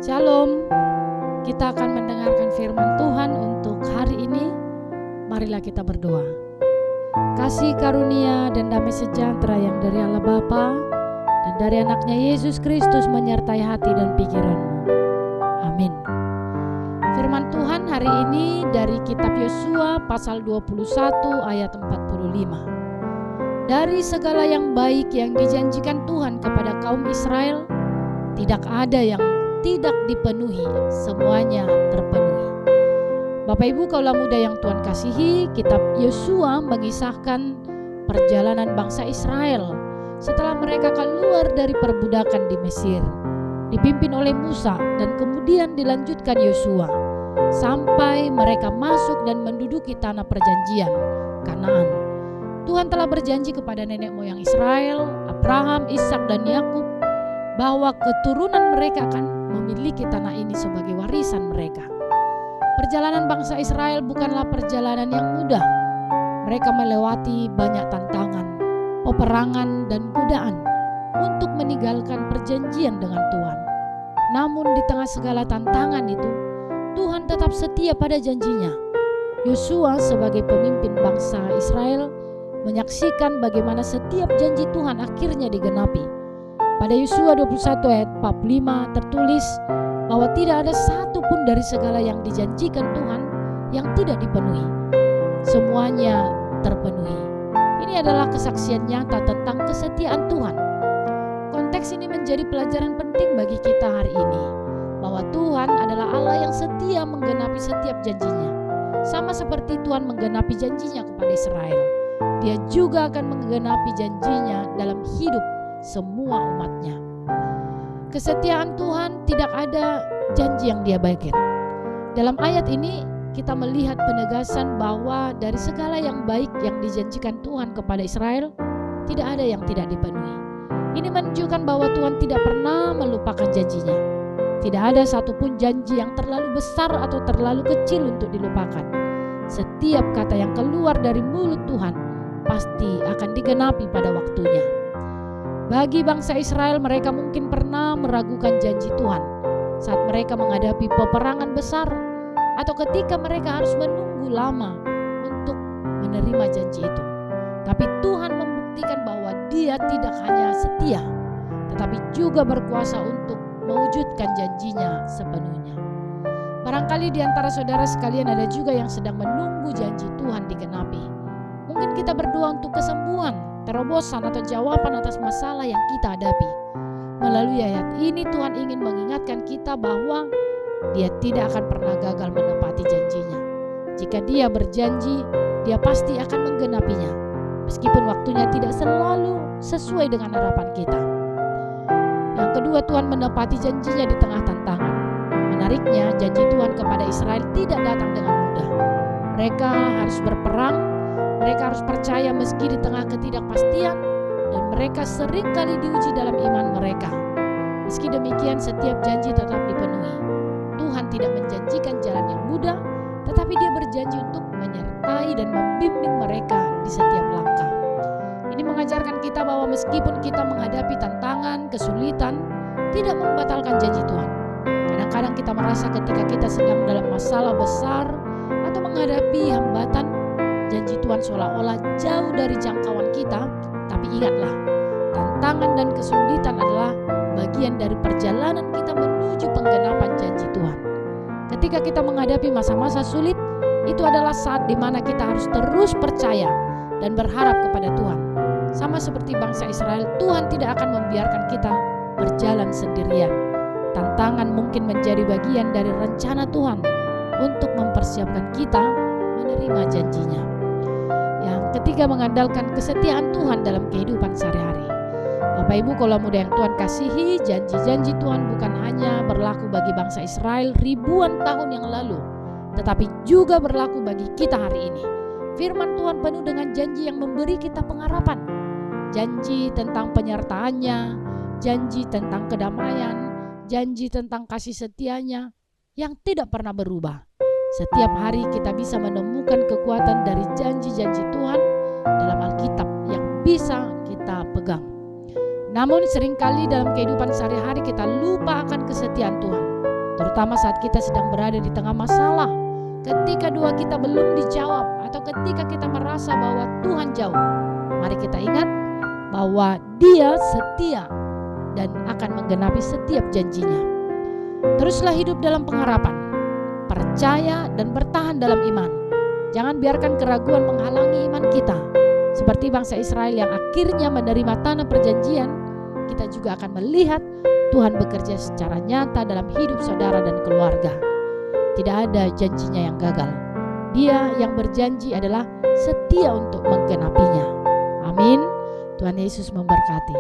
Shalom, kita akan mendengarkan firman Tuhan untuk hari ini. Marilah kita berdoa. Kasih karunia dan damai sejahtera yang dari Allah Bapa dan dari anaknya Yesus Kristus menyertai hati dan pikiranmu. Amin. Firman Tuhan hari ini dari kitab Yosua pasal 21 ayat 45. Dari segala yang baik yang dijanjikan Tuhan kepada kaum Israel, tidak ada yang tidak dipenuhi, semuanya terpenuhi. Bapak Ibu kaulah muda yang Tuhan kasihi, kitab Yosua mengisahkan perjalanan bangsa Israel setelah mereka keluar dari perbudakan di Mesir, dipimpin oleh Musa dan kemudian dilanjutkan Yosua sampai mereka masuk dan menduduki tanah perjanjian Kanaan. Tuhan telah berjanji kepada nenek moyang Israel, Abraham, Ishak dan Yakub, bahwa keturunan mereka akan memiliki tanah ini sebagai warisan mereka. Perjalanan bangsa Israel bukanlah perjalanan yang mudah. Mereka melewati banyak tantangan, peperangan dan godaan untuk meninggalkan perjanjian dengan Tuhan. Namun di tengah segala tantangan itu, Tuhan tetap setia pada janjinya. Yosua sebagai pemimpin bangsa Israel menyaksikan bagaimana setiap janji Tuhan akhirnya digenapi. Pada Yosua 21 ayat 45 tertulis bahwa tidak ada satu pun dari segala yang dijanjikan Tuhan yang tidak dipenuhi. Semuanya terpenuhi. Ini adalah kesaksian nyata tentang kesetiaan Tuhan. Konteks ini menjadi pelajaran penting bagi kita hari ini, bahwa Tuhan adalah Allah yang setia menggenapi setiap janjinya. Sama seperti Tuhan menggenapi janjinya kepada Israel, Dia juga akan menggenapi janjinya dalam hidup semua umatnya. Kesetiaan Tuhan, tidak ada janji yang Dia abaikan. Dalam ayat ini kita melihat penegasan bahwa dari segala yang baik yang dijanjikan Tuhan kepada Israel, tidak ada yang tidak dipenuhi. Ini menunjukkan bahwa Tuhan tidak pernah melupakan janjinya. Tidak ada satupun janji yang terlalu besar atau terlalu kecil untuk dilupakan. Setiap kata yang keluar dari mulut Tuhan pasti akan digenapi pada waktunya. Bagi bangsa Israel, mereka mungkin pernah meragukan janji Tuhan saat mereka menghadapi peperangan besar atau ketika mereka harus menunggu lama untuk menerima janji itu. Tapi Tuhan membuktikan bahwa Dia tidak hanya setia, tetapi juga berkuasa untuk mewujudkan janjinya sepenuhnya. Barangkali di antara saudara sekalian ada juga yang sedang menunggu janji Tuhan digenapi. Mungkin kita berdoa untuk kesembuhan, terobosan atau jawaban atas masalah yang kita hadapi. Melalui ayat ini Tuhan ingin mengingatkan kita bahwa Dia tidak akan pernah gagal menepati janjinya. Jika Dia berjanji, Dia pasti akan menggenapinya, meskipun waktunya tidak selalu sesuai dengan harapan kita. Yang kedua, Tuhan menepati janjinya di tengah tantangan. Menariknya, janji Tuhan kepada Israel tidak datang dengan mudah. Mereka harus berperang, mereka harus percaya meski di tengah ketidakpastian, dan mereka seringkali diuji dalam iman mereka. Meski demikian, setiap janji tetap dipenuhi. Tuhan tidak menjanjikan jalan yang mudah, tetapi Dia berjanji untuk menyertai dan membimbing mereka di setiap langkah. Ini mengajarkan kita bahwa meskipun kita menghadapi tantangan, kesulitan, tidak membatalkan janji Tuhan. Kadang-kadang kita merasa ketika kita sedang dalam masalah besar atau menghadapi hambatan, janji Tuhan seolah-olah jauh dari jangkauan kita. Tapi ingatlah, tantangan dan kesulitan adalah bagian dari perjalanan kita menuju penggenapan janji Tuhan. Ketika kita menghadapi masa-masa sulit, itu adalah saat di mana kita harus terus percaya dan berharap kepada Tuhan. Sama seperti bangsa Israel, Tuhan tidak akan membiarkan kita berjalan sendirian. Tantangan mungkin menjadi bagian dari rencana Tuhan untuk mempersiapkan kita menerima janjinya. Yang ketiga, mengandalkan kesetiaan Tuhan dalam kehidupan sehari-hari. Bapak Ibu kaulah muda yang Tuhan kasihi, janji-janji Tuhan bukan hanya berlaku bagi bangsa Israel ribuan tahun yang lalu, tetapi juga berlaku bagi kita hari ini. Firman Tuhan penuh dengan janji yang memberi kita pengharapan. Janji tentang penyertaannya, janji tentang kedamaian, janji tentang kasih setianya yang tidak pernah berubah. Setiap hari kita bisa menemukan kekuatan dari janji-janji Tuhan dalam Alkitab yang bisa kita pegang. Namun seringkali dalam kehidupan sehari-hari kita lupa akan kesetiaan Tuhan. terutama saat kita sedang berada di tengah masalah. Ketika doa kita belum dijawab atau ketika kita merasa bahwa Tuhan jauh, mari kita ingat bahwa Dia setia dan akan menggenapi setiap janjinya. Teruslah hidup dalam pengharapan, percaya dan bertahan dalam iman. Jangan biarkan keraguan menghalangi iman kita. Seperti bangsa Israel yang akhirnya menerima tanah perjanjian, kita juga akan melihat Tuhan bekerja secara nyata dalam hidup saudara dan keluarga. Tidak ada janjinya yang gagal. Dia yang berjanji adalah setia untuk menggenapinya. Amin. Tuhan Yesus memberkati.